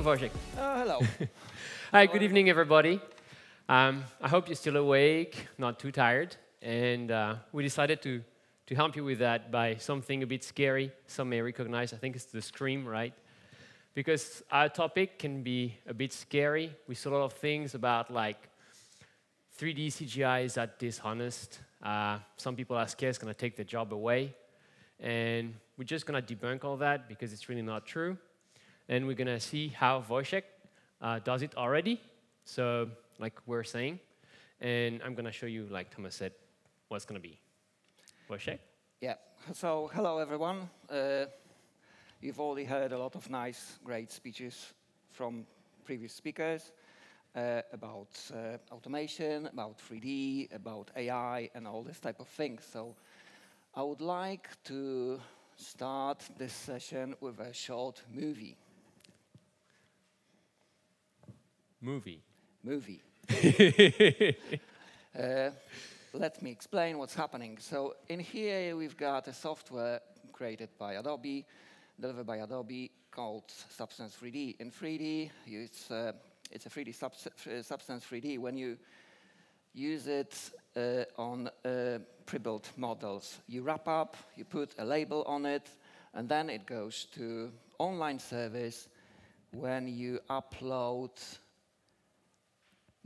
Wojciech. Hello. Hi, good evening, everybody. I hope you're still awake, not too tired. And we decided to help you with that by something a bit scary. Some may recognize, I think it's the scream, right? Because our topic can be a bit scary. We saw a lot of things about like 3D CGI is that dishonest. Some people are scared it's going to take their job away. And we're just going to debunk all that because it's really not true. And we're going to see how Wojciech does it already. So, like we're saying. And I'm going to show you, like Thomas said, what's going to be. Wojciech? Yeah. So, hello, everyone. You've already heard a lot of nice, great speeches from previous speakers about automation, about 3D, about AI, and all this type of things. So, I would like to start this session with a short movie. Movie. Let me explain what's happening. So in here we've got a software created by Adobe, delivered by Adobe, called Substance 3D. In 3D, it's a 3D Substance 3D. When you use it on pre-built models, you wrap up, you put a label on it, and then it goes to online service when you upload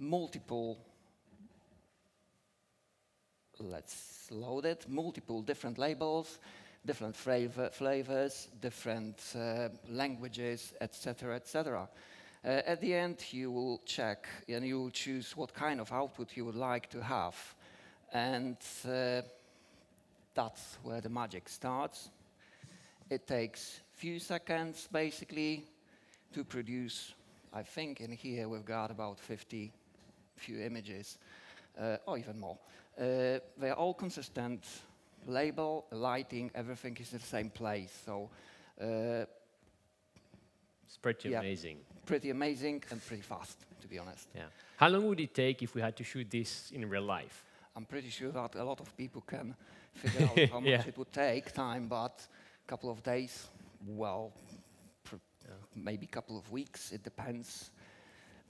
multiple, let's load it, multiple different labels, different flavors, different languages, etc., etc. At the end, you will check and you will choose what kind of output you would like to have. And that's where the magic starts. It takes few seconds, basically, to produce. I think in here we've got about 50 few images, or even more. They're all consistent. Label, lighting, everything is in the same place. So it's pretty amazing. Pretty amazing and pretty fast, to be honest. Yeah. How long would it take if we had to shoot this in real life? I'm pretty sure that a lot of people can figure out how much it would take time, but a couple of days, well, maybe a couple of weeks, it depends.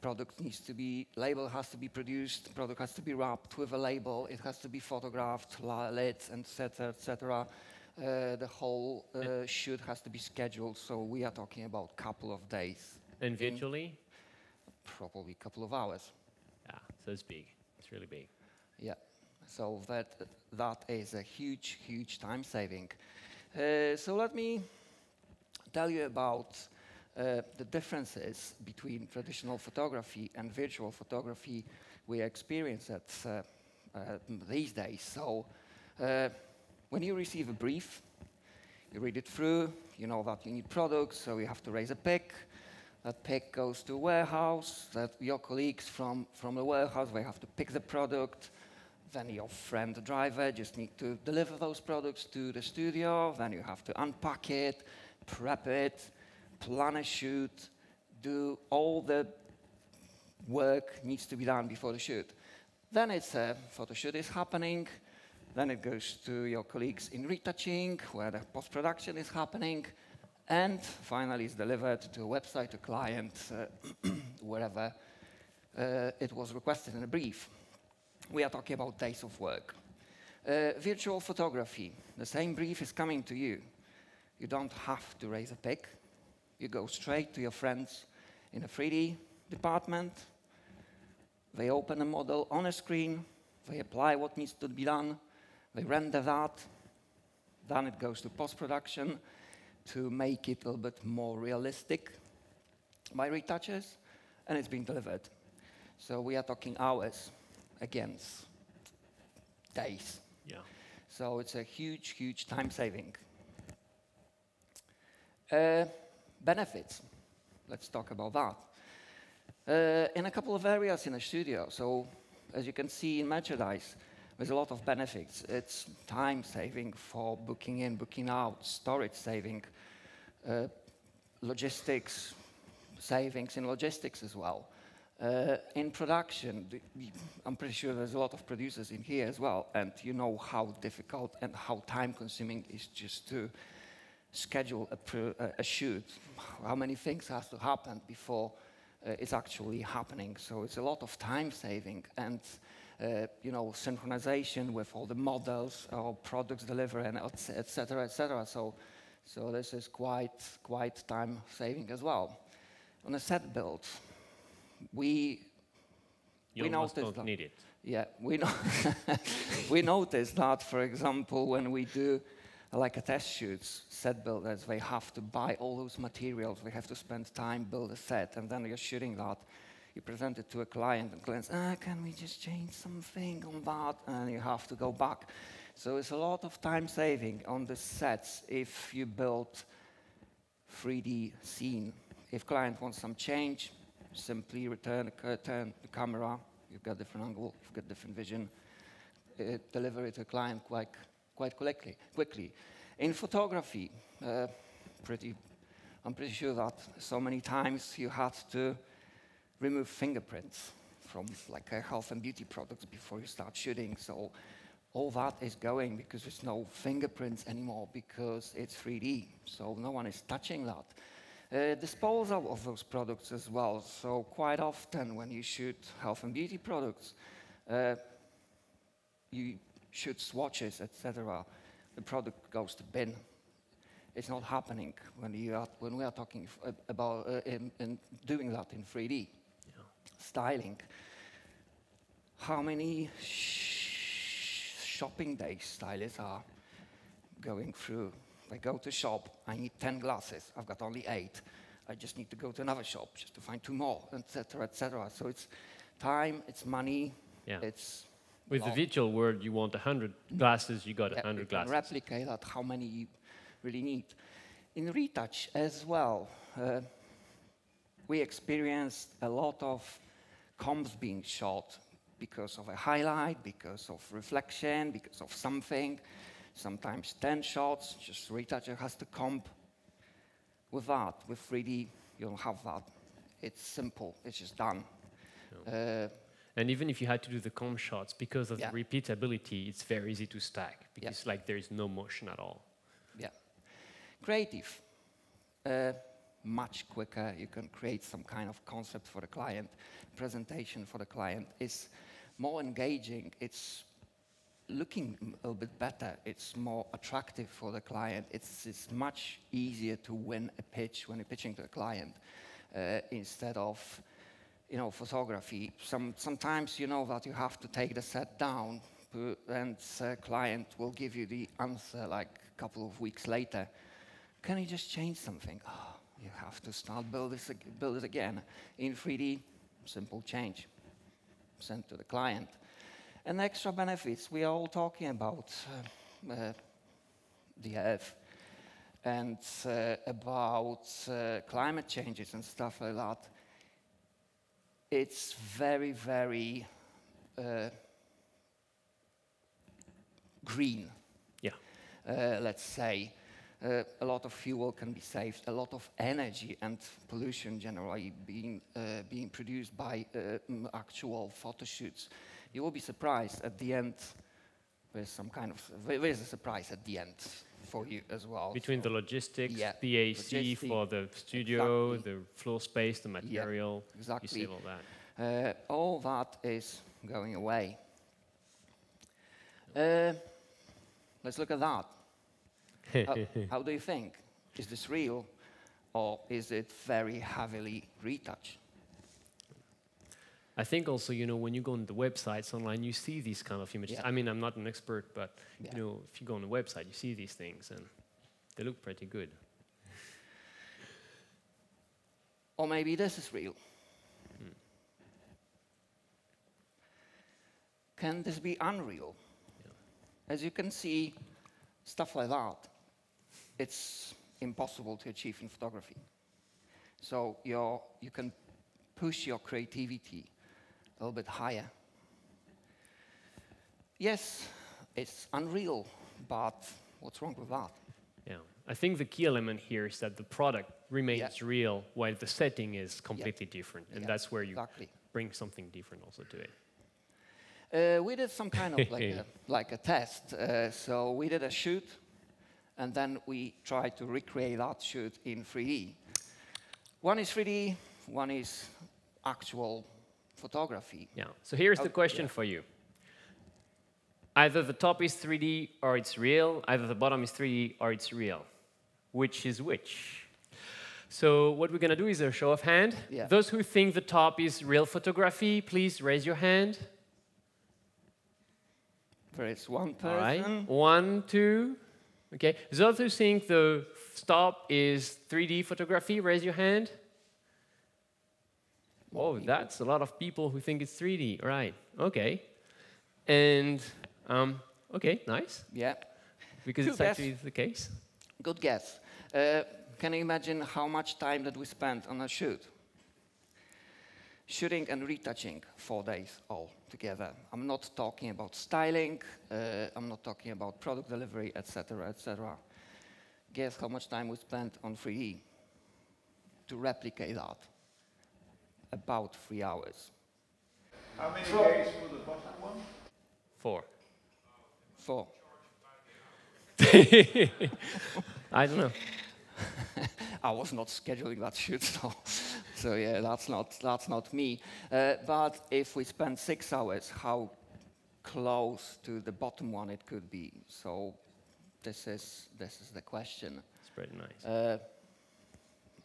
Product needs to be, label has to be produced, product has to be wrapped with a label, it has to be photographed, lit, etc., etc. The whole shoot has to be scheduled, so we are talking about a couple of days. And virtually? Probably a couple of hours. Yeah, so it's big. It's really big. Yeah, so that is a huge, huge time saving. So let me tell you about the differences between traditional photography and virtual photography we experience these days. So when you receive a brief, you read it through, you know that you need products, so you have to raise a pick. That pick goes to a warehouse, that your colleagues from the warehouse, they have to pick the product. Then your friend, the driver, just need to deliver those products to the studio. Then you have to unpack it, prep it, plan a shoot, do all the work needs to be done before the shoot. Then it's a photo shoot is happening. Then it goes to your colleagues in retouching, where the post-production is happening. And finally it's delivered to a website, a client, wherever it was requested in a brief. We are talking about days of work. Virtual photography, the same brief is coming to you. You don't have to raise a pick. You go straight to your friends in a 3D department. They open a model on a screen. They apply what needs to be done. They render that. Then it goes to post-production to make it a little bit more realistic by retouchers, and it's been delivered. So we are talking hours against days. Yeah. So it's a huge, huge time saving. Benefits. Let's talk about that. In a couple of areas in a studio, so as you can see in merchandise, there's a lot of benefits. It's time saving for booking in, booking out, storage saving, logistics, savings in logistics as well. In production, I'm pretty sure there's a lot of producers in here as well, and you know how difficult and how time-consuming it is just to schedule a shoot, how many things has to happen before it's actually happening. So it's a lot of time saving and you know, synchronization with all the models or products delivery and et cetera, et cetera. So this is quite time saving as well. On a set build, we almost noticed don't need it. Yeah, we noticed that, for example, when we do like a test shoots, set builders, they have to buy all those materials. We have to spend time, build a set, and then you're shooting that. You present it to a client, and clients, can we just change something on that? And you have to go back. So it's a lot of time saving on the sets if you build 3D scene. If client wants some change, simply turn the camera. You've got different angle, you've got different vision. Deliver it to a client quite quickly. In photography, I'm pretty sure that so many times you had to remove fingerprints from like health and beauty products before you start shooting. So all that is going because there's no fingerprints anymore because it's 3D. So no one is touching that. Disposal of those products as well. So quite often when you shoot health and beauty products, you shoot swatches, etc. The product goes to bin. It's not happening when we are talking about in doing that in 3D. Yeah. Styling. How many shopping days stylists are going through? I go to shop, I need 10 glasses, I've got only 8. I just need to go to another shop just to find 2 more, etc., etc. So it's time, it's money, it's... With the virtual world, you want 100 glasses, you got 100 glasses. Replicate that, how many you really need. In retouch as well, we experienced a lot of comps being shot because of a highlight, because of reflection, because of something. Sometimes 10 shots, just retoucher has to comp. With that, with 3D, you don't have that. It's simple, it's just done. No. And even if you had to do the comp shots, because of the repeatability, it's very easy to stack, because like there is no motion at all. Yeah. Creative, much quicker. You can create some kind of concept for the client, presentation for the client. It's more engaging, it's looking a little bit better, it's more attractive for the client. It's much easier to win a pitch when you're pitching to the client instead of, you know, photography. Sometimes you know that you have to take the set down, and the client will give you the answer like a couple of weeks later. Can you just change something? Oh, you have to start build it again. In 3D, simple change, sent to the client. And extra benefits, we are all talking about the Earth and about climate changes and stuff like that. It's very, very green, let's say. A lot of fuel can be saved, a lot of energy and pollution generally being produced by actual photo shoots. You will be surprised at the end. There's a surprise at the end for you as well. Between the logistics, the AC for the studio, the floor space, the material, you save all that. All that is going away. Let's look at that. How do you think? Is this real, or is it very heavily retouched? I think also, you know, when you go on the websites online, you see these kind of images. I mean, I'm not an expert, but you know, if you go on the website, you see these things, and they look pretty good. Or maybe this is real. Can this be unreal? As you can see, stuff like that, it's impossible to achieve in photography. So you can push your creativity a little bit higher. Yes, it's unreal, but what's wrong with that? Yeah, I think the key element here is that the product remains real while the setting is completely different, and that's where you bring something different also to it. We did some kind of like a test. So we did a shoot and then we try to recreate that shoot in 3D. One is 3D, one is actual photography. Yeah. So here's the question for you. Either the top is 3D or it's real, either the bottom is 3D or it's real. Which is which? So what we're going to do is a show of hand. Yeah. Those who think the top is real photography, please raise your hand. There is one person. All right. 1, 2. Okay. Those who think the top is 3D photography, raise your hand. Oh, that's a lot of people who think it's 3D. Right. Okay. And, okay, nice. Yeah. Because it's actually the case. Good guess. Can you imagine how much time that we spent on a shoot? Shooting and retouching 4 days all together. I'm not talking about styling, I'm not talking about product delivery, etc., etc. Guess how much time we spent on 3D to replicate that? About 3 hours. How many days for the bottom one? 4. 4. I don't know. I was not scheduling that shoot, so yeah, that's not me. But if we spend 6 hours, how close to the bottom one it could be? So this is the question. It's pretty nice.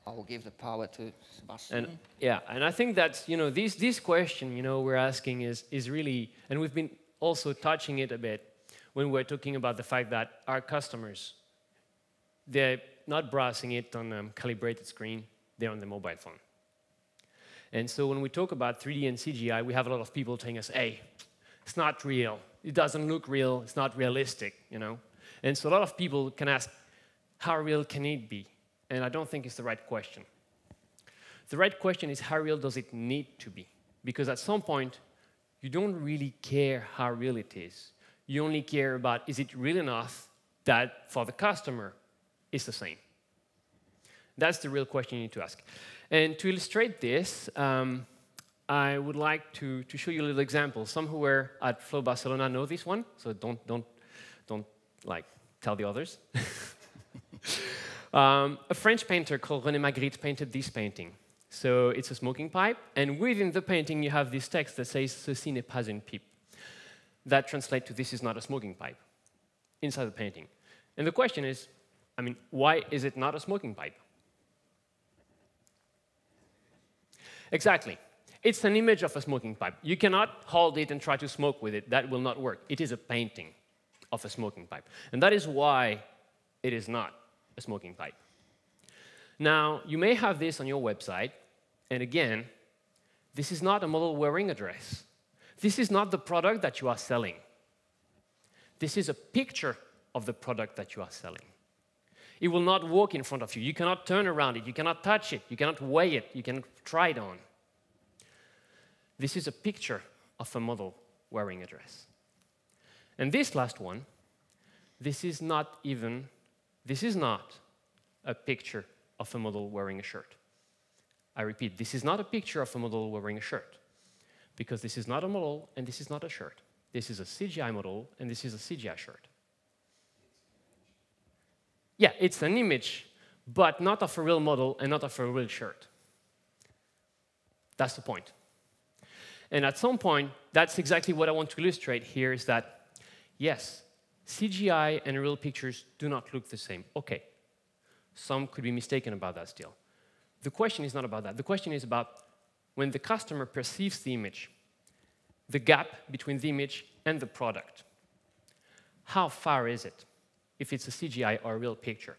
I will give the power to Sebastien. And yeah, and I think that's, you know, this question, you know, we're asking is really, and we've been also touching it a bit when we're talking about the fact that our customers, they're not browsing it on a calibrated screen, they're on the mobile phone. And so when we talk about 3D and CGI, we have a lot of people telling us, hey, it's not real, it doesn't look real, it's not realistic, you know? And so a lot of people can ask, how real can it be? And I don't think it's the right question. The right question is, how real does it need to be? Because at some point, you don't really care how real it is. You only care about, is it real enough that for the customer, it's the same? That's the real question you need to ask. And to illustrate this, I would like to show you a little example. Some who were at Flow Barcelona know this one, so don't like tell the others. A French painter called René Magritte painted this painting. So it's a smoking pipe, and within the painting you have this text that says "Ceci n'est pas une pipe." That translates to "This is not a smoking pipe" inside the painting. And the question is, I mean, why is it not a smoking pipe? Exactly. It's an image of a smoking pipe. You cannot hold it and try to smoke with it. That will not work. It is a painting of a smoking pipe. And that is why it is not a smoking pipe. Now, you may have this on your website, and again, this is not a model wearing a dress. This is not the product that you are selling. This is a picture of the product that you are selling. It will not walk in front of you. You cannot turn around it. You cannot touch it. You cannot weigh it. You cannot try it on. This is a picture of a model wearing a dress. And this last one, this is not a picture of a model wearing a shirt. I repeat, this is not a picture of a model wearing a shirt, because this is not a model and this is not a shirt. This is a CGI model and this is a CGI shirt. Yeah, it's an image, but not of a real model and not of a real shirt. That's the point. And at some point, that's exactly what I want to illustrate here, is that, yes, CGI and real pictures do not look the same. Okay, some could be mistaken about that still. The question is not about that. The question is about when the customer perceives the image, the gap between the image and the product. How far is it, if it's a CGI or a real picture?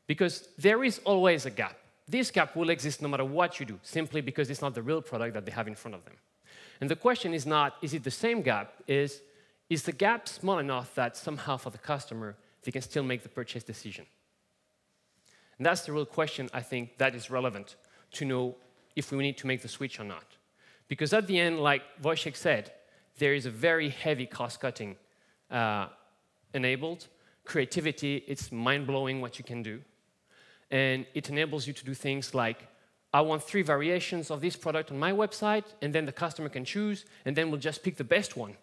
Because there is always a gap. This gap will exist no matter what you do, simply because it's not the real product that they have in front of them. And the question is not, is it the same gap? Is the gap small enough that somehow for the customer, they can still make the purchase decision? And that's the real question, I think, that is relevant to know if we need to make the switch or not. Because at the end, like Wojciech said, there is a very heavy cost-cutting enabled. Creativity, it's mind-blowing what you can do. And it enables you to do things like, I want 3 variations of this product on my website, and then the customer can choose, and then we'll just pick the best one.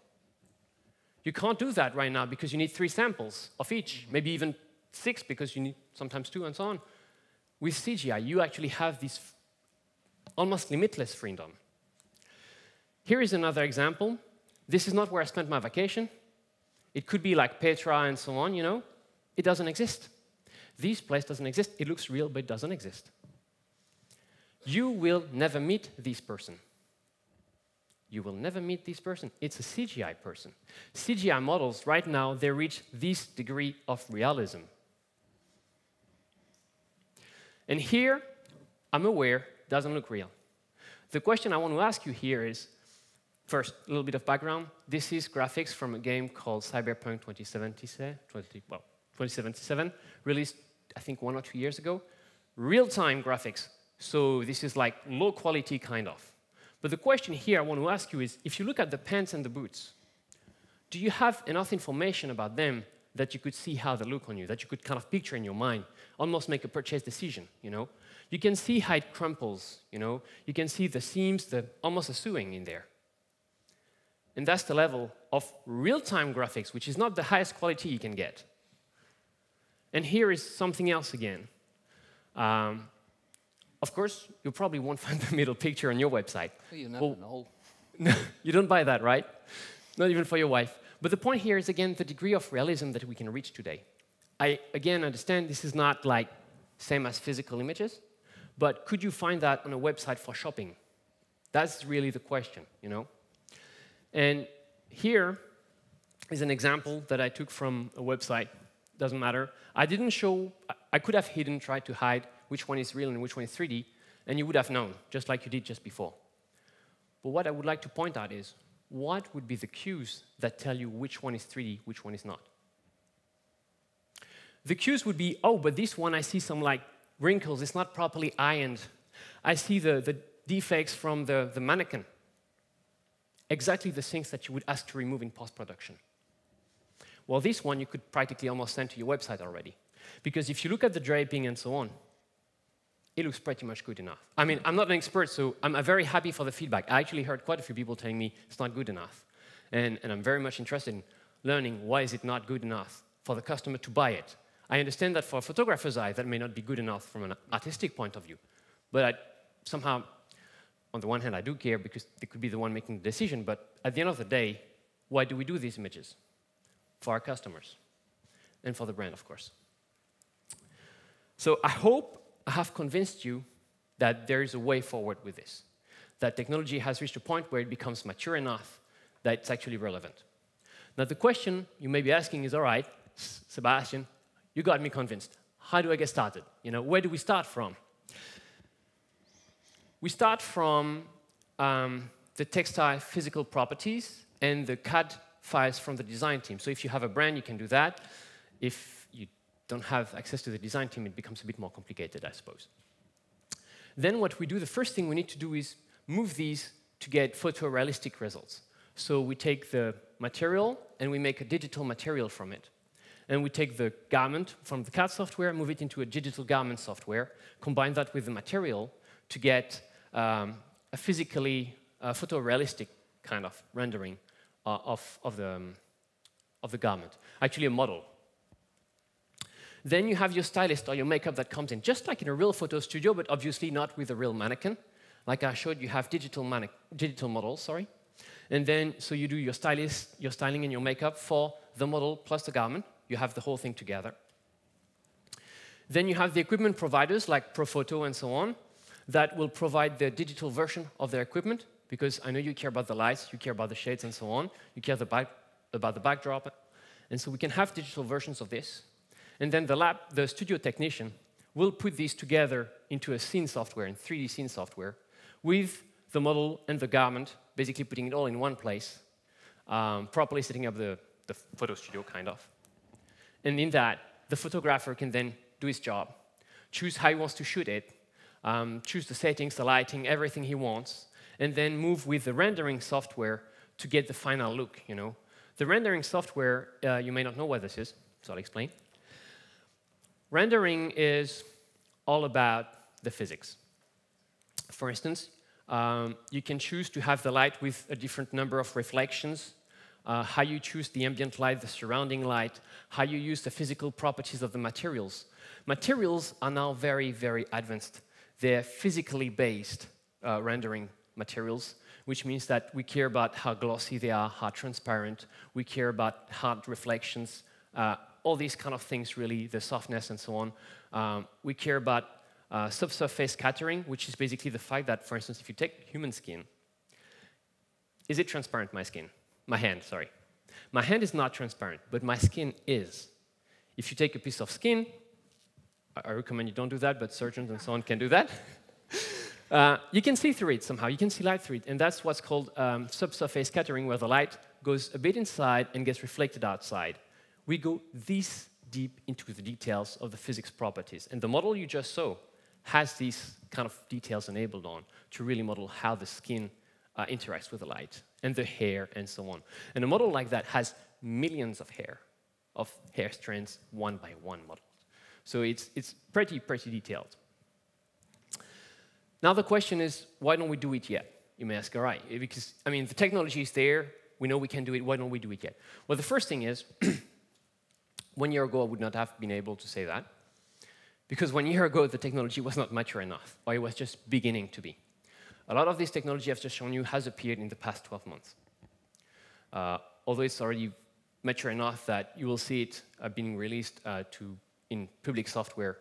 You can't do that right now because you need 3 samples of each, maybe even 6 because you need sometimes 2 and so on. With CGI, you actually have this almost limitless freedom. Here is another example. This is not where I spent my vacation. It could be like Petra and so on, you know. It doesn't exist. This place doesn't exist. It looks real, but it doesn't exist. You will never meet this person. You will never meet this person. It's a CGI person. CGI models, right now, they reach this degree of realism. And here, I'm aware, it doesn't look real. The question I want to ask you here is, first, a little bit of background. This is graphics from a game called Cyberpunk 2077, released, I think, 1 or 2 years ago. Real-time graphics. So this is like low quality, kind of. But the question here I want to ask you is, if you look at the pants and the boots, do you have enough information about them that you could see how they look on you, that you could kind of picture in your mind, almost make a purchase decision, you know? You can see how it crumples, you know? You can see the seams, almost a sewing in there. And that's the level of real-time graphics, which is not the highest quality you can get. And here is something else again. Of course, you probably won't find the middle picture on your website. You never know. No, you don't buy that, right? Not even for your wife. But the point here is, again, the degree of realism that we can reach today. I, again, understand this is not like same as physical images, but could you find that on a website for shopping? That's really the question, you know? And here is an example that I took from a website. Doesn't matter. I didn't show, I could have hidden, tried to hide which one is real and which one is 3D, and you would have known, just like you did just before. But what I would like to point out is, what would be the cues that tell you which one is 3D, which one is not? The cues would be, oh, but this one I see some like wrinkles, it's not properly ironed. I see the defects from the mannequin. Exactly the things that you would ask to remove in post-production. Well, this one you could practically almost send to your website already. Because if you look at the draping and so on, it looks pretty much good enough. I mean, I'm not an expert, so I'm very happy for the feedback. I actually heard quite a few people telling me it's not good enough. And I'm very much interested in learning why is it not good enough for the customer to buy it. I understand that for a photographer's eye, that may not be good enough from an artistic point of view. But somehow, on the one hand, I do care because they could be the one making the decision. But at the end of the day, why do we do these images? For our customers. And for the brand, of course. So I hope I have convinced you that there is a way forward with this, that technology has reached a point where it becomes mature enough that it's actually relevant. Now, the question you may be asking is, all right, Sebastien, you got me convinced. How do I get started? You know, where do we start from? We start from the textile physical properties and the CAD files from the design team. So if you have a brand, you can do that. If you don't have access to the design team, it becomes a bit more complicated, I suppose. Then what we do, the first thing we need to do is move these to get photorealistic results. So we take the material, and we make a digital material from it. And we take the garment from the CAD software, move it into a digital garment software, combine that with the material to get a physically photorealistic kind of rendering of the garment, actually a model. Then you have your stylist or your makeup that comes in, just like in a real photo studio, but obviously not with a real mannequin. Like I showed, you have digital models, sorry. And then, so you do your styling and your makeup for the model plus the garment. You have the whole thing together. Then you have the equipment providers, like Profoto and so on, that will provide the digital version of their equipment, because I know you care about the lights, you care about the shades and so on, you care about the backdrop. And so we can have digital versions of this. And then the studio technician will put these together into a scene software, in 3D scene software, with the model and the garment, basically putting it all in one place, properly setting up the photo studio, kind of. And in that, the photographer can then do his job, choose how he wants to shoot it, choose the settings, the lighting, everything he wants, and then move with the rendering software to get the final look, you know. The rendering software, you may not know what this is, so I'll explain. Rendering is all about the physics. For instance, you can choose to have the light with a different number of reflections how you choose the ambient light, the surrounding light, how you use the physical properties of the materials. Materials are now very, very advanced. They're physically based rendering materials, which means that we care about how glossy they are, how transparent, we care about hard reflections, all these kind of things really, the softness and so on. We care about subsurface scattering, which is basically the fact that, for instance, if you take human skin, is it transparent, my skin? My hand, sorry. My hand is not transparent, but my skin is. If you take a piece of skin, I recommend you don't do that, but surgeons and so on can do that. You can see through it somehow. You can see light through it, and that's what's called subsurface scattering, where the light goes a bit inside and gets reflected outside. We go this deep into the details of the physics properties, and the model you just saw has these kind of details enabled on to really model how the skin interacts with the light, and the hair, and so on. And a model like that has millions of hair strands, one by one models. So it's pretty detailed. Now the question is, why don't we do it yet? You may ask, all right, because, I mean, the technology is there, we know we can do it, why don't we do it yet? Well, the first thing is, 1 year ago I would not have been able to say that, because 1 year ago the technology was not mature enough, or it was just beginning to be. A lot of this technology I've just shown you has appeared in the past 12 months. Although it's already mature enough that you will see it being released in public software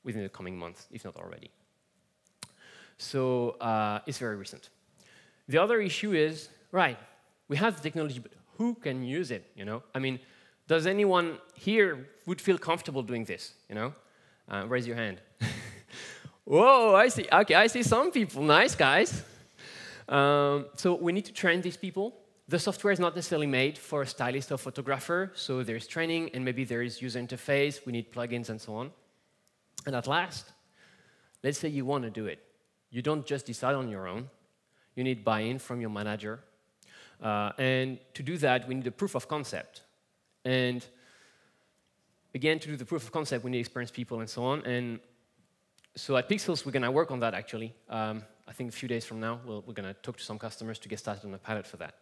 within the coming months, if not already. So it's very recent. The other issue is, right, we have the technology, but who can use it, you know? I mean, does anyone here would feel comfortable doing this, you know? Raise your hand. Whoa, I see. Okay, I see some people. Nice, guys. So we need to train these people. The software is not necessarily made for a stylist or photographer, so there's training, and maybe there is user interface. We need plugins and so on. And at last, let's say you want to do it. You don't just decide on your own. You need buy-in from your manager. And to do that, we need a proof of concept. And again, to do the proof of concept, we need experienced people and so on. And so at Pixelz, we're going to work on that, actually. I think a few days from now, we're going to talk to some customers to get started on a pilot for that.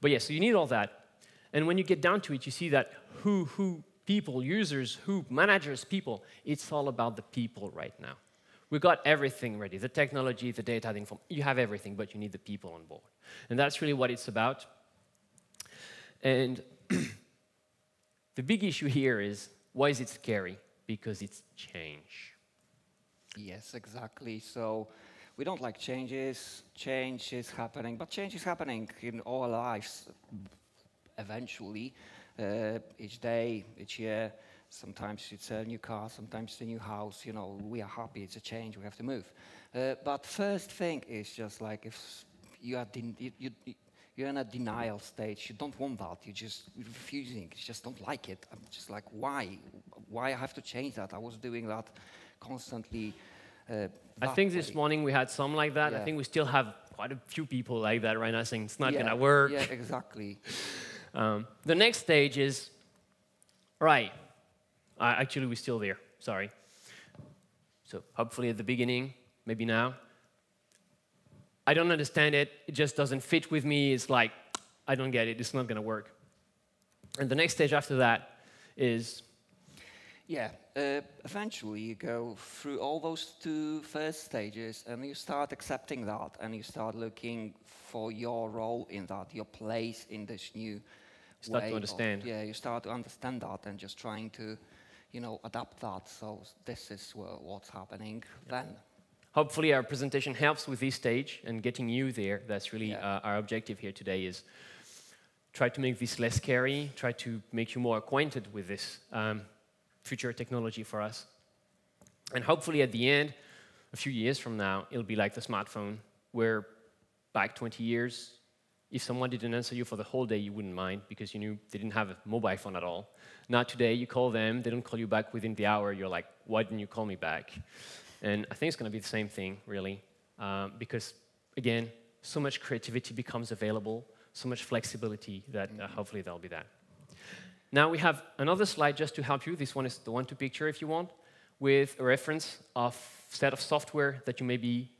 But yeah, so you need all that. And when you get down to it, you see that who people, users, who managers, people, it's all about the people right now. We've got everything ready, the technology, the data, the information. You have everything, but you need the people on board. And that's really what it's about. And the big issue here is, why is it scary? Because it's change. Yes, exactly. So we don't like changes. Change is happening, but change is happening in our lives eventually, each day, each year. Sometimes it's a new car, sometimes it's a new house. You know, we are happy, it's a change, we have to move. But first thing is just like if you are you're in a denial stage, you don't want that, you're just refusing, you just don't like it. I'm just like, why? Why I have to change that? I was doing that constantly. I think this morning we had some like that. Yeah. I think we still have quite a few people like that right now saying it's not going to work. Yeah, exactly. The next stage is, right, actually we're still there, sorry. So hopefully at the beginning, maybe now. I don't understand it, it just doesn't fit with me, it's like, I don't get it, it's not going to work. And the next stage after that is... Yeah, eventually you go through all those two first stages and you start accepting that and you start looking for your role in that, your place in this new start to understand. Yeah, you start to understand that and just trying to, you know, adapt that. So this is what's happening then. Hopefully our presentation helps with this stage and getting you there. That's really our objective here today is try to make this less scary, try to make you more acquainted with this future technology for us. And hopefully at the end, a few years from now, it'll be like the smartphone, where back 20 years, if someone didn't answer you for the whole day, you wouldn't mind because you knew they didn't have a mobile phone at all. Now today, you call them, they don't call you back within the hour, you're like, why didn't you call me back? And I think it's going to be the same thing, really, because, again, so much creativity becomes available, so much flexibility that hopefully there'll be that. Now we have another slide just to help you. This one is the one to picture if you want, with a reference of set of software that you may be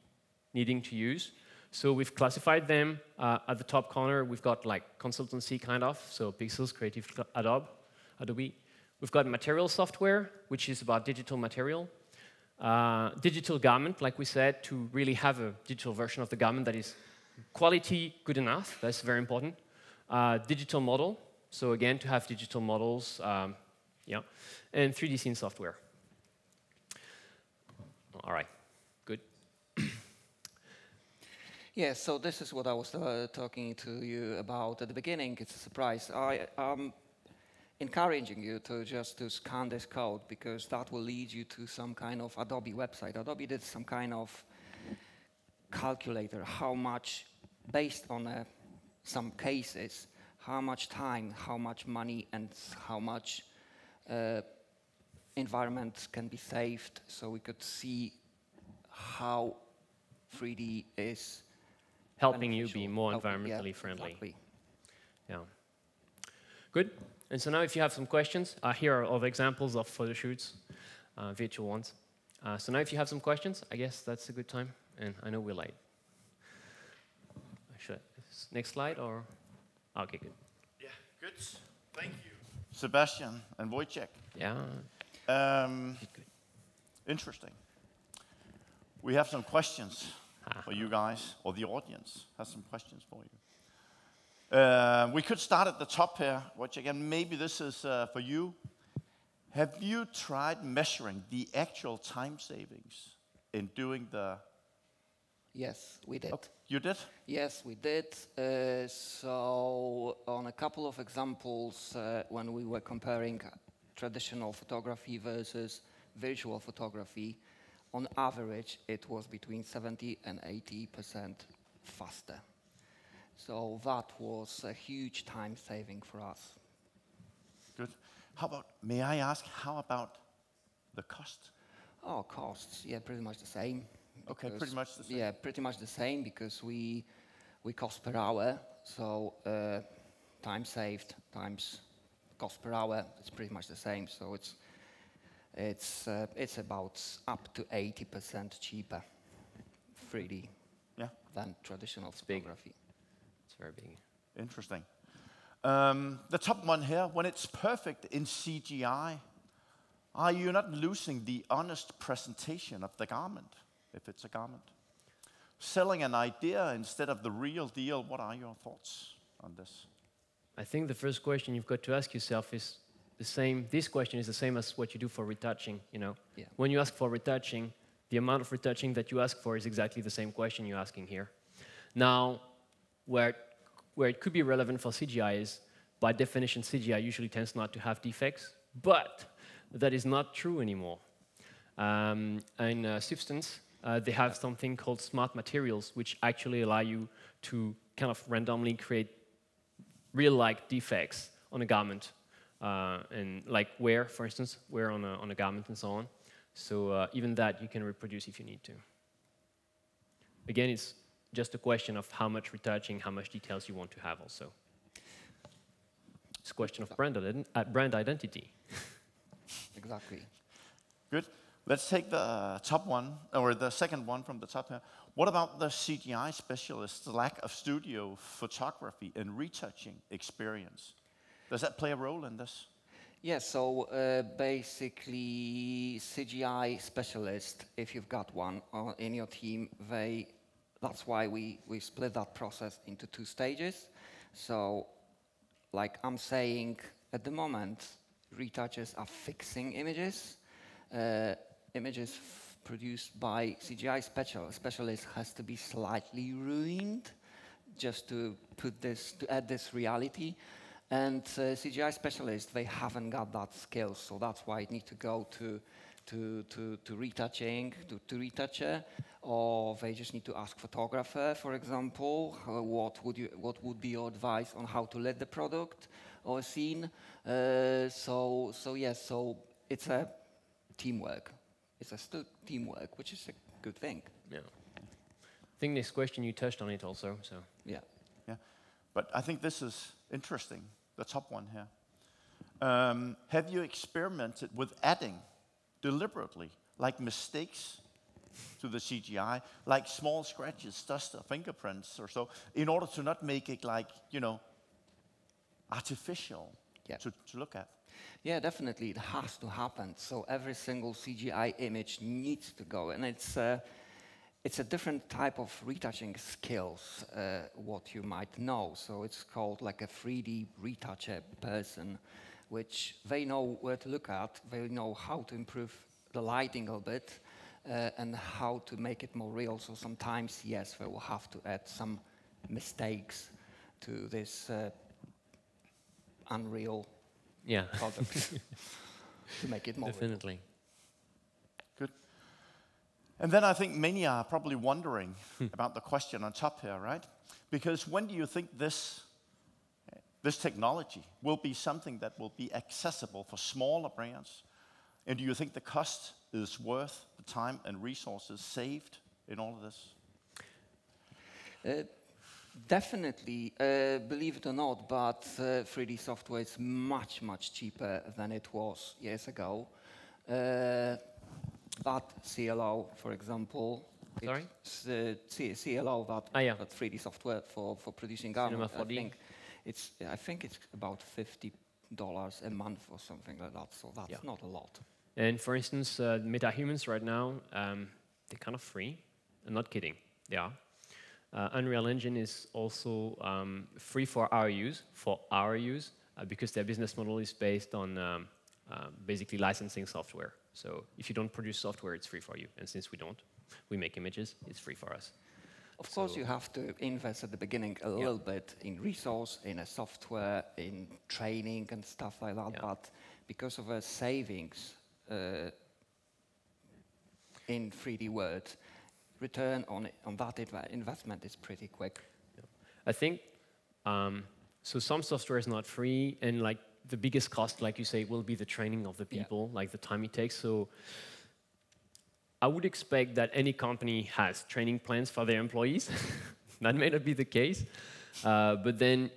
needing to use. So we've classified them. At the top corner, we've got like consultancy kind of, so Pixelz, Creative Adobe. We've got material software, which is about digital material. Digital garment, like we said, to really have a digital version of the garment that is quality good enough. That's very important. Digital model, so again, to have digital models, yeah, and 3D scene software. All right, good. Yeah, so this is what I was talking to you about at the beginning. It's a surprise. I'm encouraging you to just to scan this code, because that will lead you to some kind of Adobe website. Adobe did some kind of calculator, how much, based on some cases, how much time, how much money, and how much environment can be saved, so we could see how 3D is helping you be more environmentally friendly. Exactly. Yeah. Good. And so now if you have some questions, here are all the examples of photo shoots, virtual ones. So now if you have some questions, I guess that's a good time. And I know we're late. Next slide, or? Okay, good. Yeah, good. Thank you. Sebastien and Wojciech. Yeah. Good. Interesting. We have some questions for you guys, or the audience has some questions for you. We could start at the top here, Wojciech, and maybe this is for you. Have you tried measuring the actual time savings in doing the... Yes, we did. Oh, you did? Yes, we did. So on a couple of examples, when we were comparing traditional photography versus virtual photography, on average, it was between 70 and 80% faster. So that was a huge time saving for us. Good. How about, may I ask, how about the cost? Oh, costs, yeah, pretty much the same. Okay, pretty much the same. Yeah, pretty much the same, because we cost per hour, so time saved times cost per hour, it's pretty much the same. So it's about up to 80% cheaper 3D than traditional photography. It's very big. Interesting. The top one here, when it's perfect in CGI, are you not losing the honest presentation of the garment, if it's a garment? Selling an idea instead of the real deal, what are your thoughts on this? I think the first question you've got to ask yourself is the same. This question is the same as what you do for retouching, you know? Yeah. When you ask for retouching, the amount of retouching that you ask for is exactly the same question you're asking here. Now, where it could be relevant for CGI is, by definition, CGI usually tends not to have defects, but that is not true anymore. In Substance, they have something called smart materials, which actually allow you to kind of randomly create real-like defects on a garment, and like wear, for instance, wear on a garment and so on. So even that you can reproduce if you need to. Again, it's just a question of how much retouching, how much details you want to have also. It's a question of brand identity. Exactly. Good. Let's take the top one, or the second one from the top here. What about the CGI specialists' lack of studio photography and retouching experience? Does that play a role in this? Yes, so basically CGI specialist, if you've got one in your team, that's why we split that process into 2 stages. So, like I'm saying, at the moment, retouchers are fixing images. Images produced by CGI specialists has to be slightly ruined just to add this reality. And CGI specialists, they haven't got that skill, so that's why it needs to go to retouching, to retoucher, or they just need to ask photographer, for example, what would be your advice on how to let the product or scene. So it's a teamwork. It's a teamwork, which is a good thing. Yeah. I think this question you touched on it also. So yeah. Yeah, but I think this is interesting. The top one here. Have you experimented with adding deliberately, like mistakes to the CGI, like small scratches, dust, or fingerprints or so, in order to not make it like, you know, artificial to look at. Yeah, definitely, it has to happen. So every single CGI image needs to go, and it's a different type of retouching skills, what you might know. So it's called like a 3D retoucher person, which they know where to look at, they know how to improve the lighting a bit, and how to make it more real. So sometimes, yes, they will have to add some mistakes to this unreal product to make it more Definitely. Good. And then I think many are probably wondering about the question on top here, right? Because when do you think this technology will be something that will be accessible for smaller brands? And do you think the cost is worth the time and resources saved in all of this? Definitely, believe it or not, but 3D software is much, much cheaper than it was years ago. That CLO, for example, Sorry? CLO, that 3D software for producing garments, I think it's about $50 a month or something like that, so that's not a lot. And for instance, MetaHumans right now, they're kind of free. I'm not kidding, they are. Unreal Engine is also free for our use, because their business model is based on basically licensing software. So if you don't produce software, it's free for you. And since we don't, we make images, it's free for us. Of course, you have to invest at the beginning a little bit in resource, in a software, in training and stuff like that. But because of our savings in 3D world, return on that investment is pretty quick. I think, so some software is not free, and like the biggest cost, like you say, will be the training of the people, like the time it takes. So I would expect that any company has training plans for their employees. That may not be the case, but then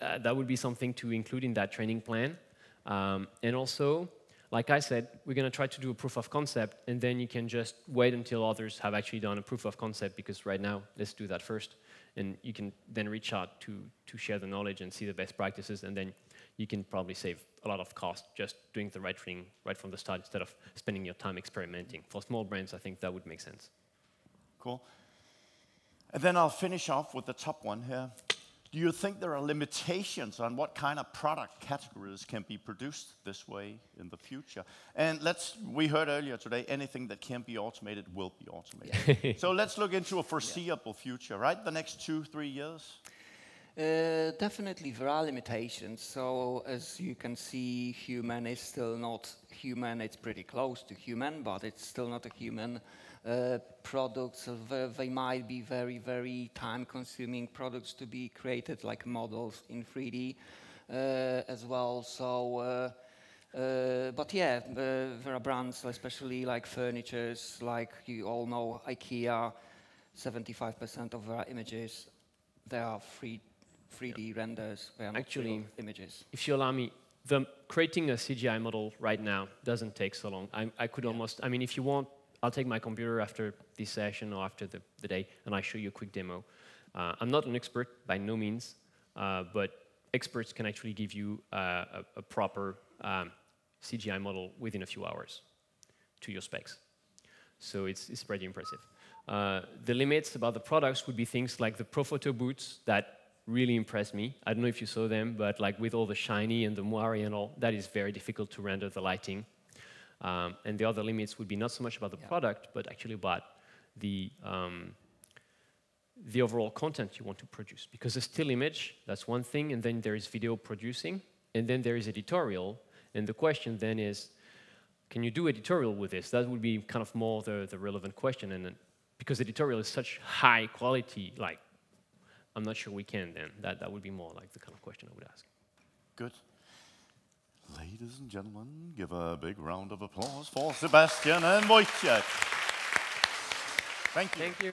that would be something to include in that training plan. And also, like I said, we're going to try to do a proof of concept, and then you can just wait until others have actually done a proof of concept, because right now, let's do that first. And you can then reach out to share the knowledge and see the best practices, and then you can probably save a lot of cost just doing the right thing right from the start instead of spending your time experimenting. For small brands, I think that would make sense. Cool. And then I'll finish off with the top one here. Do you think there are limitations on what kind of product categories can be produced this way in the future? And we heard earlier today, anything that can be automated will be automated. So let's look into a foreseeable future, right? The next 2-3 years? Definitely there are limitations. So as you can see, human is still not human. It's pretty close to human, but it's still not a human. Products, they might be very, very time-consuming products to be created, like models in 3D as well. So, but yeah, there are brands, especially like furnitures, like you all know, IKEA. 75% of their images, they are 3D renders. They are not actually images. If you allow me, creating a CGI model right now doesn't take so long. I could almost, I mean, if you want, I'll take my computer after this session or after the day, and I show you a quick demo. I'm not an expert by no means, but experts can actually give you a proper CGI model within a few hours to your specs. So it's pretty impressive. The limits about the products would be things like the Pro Photo boots that really impressed me. I don't know if you saw them, but like with all the shiny and the moire and all, that is very difficult to render the lighting. And the other limits would be not so much about the product, but actually about the overall content you want to produce. Because a still image, that's one thing, and then there is video producing, and then there is editorial. And the question then is, can you do editorial with this? That would be kind of more the relevant question. And because editorial is such high quality, like, I'm not sure we can then. That would be more like the kind of question I would ask. Good. Ladies and gentlemen, give a big round of applause for Sebastien and Wojciech. Thank you. Thank you.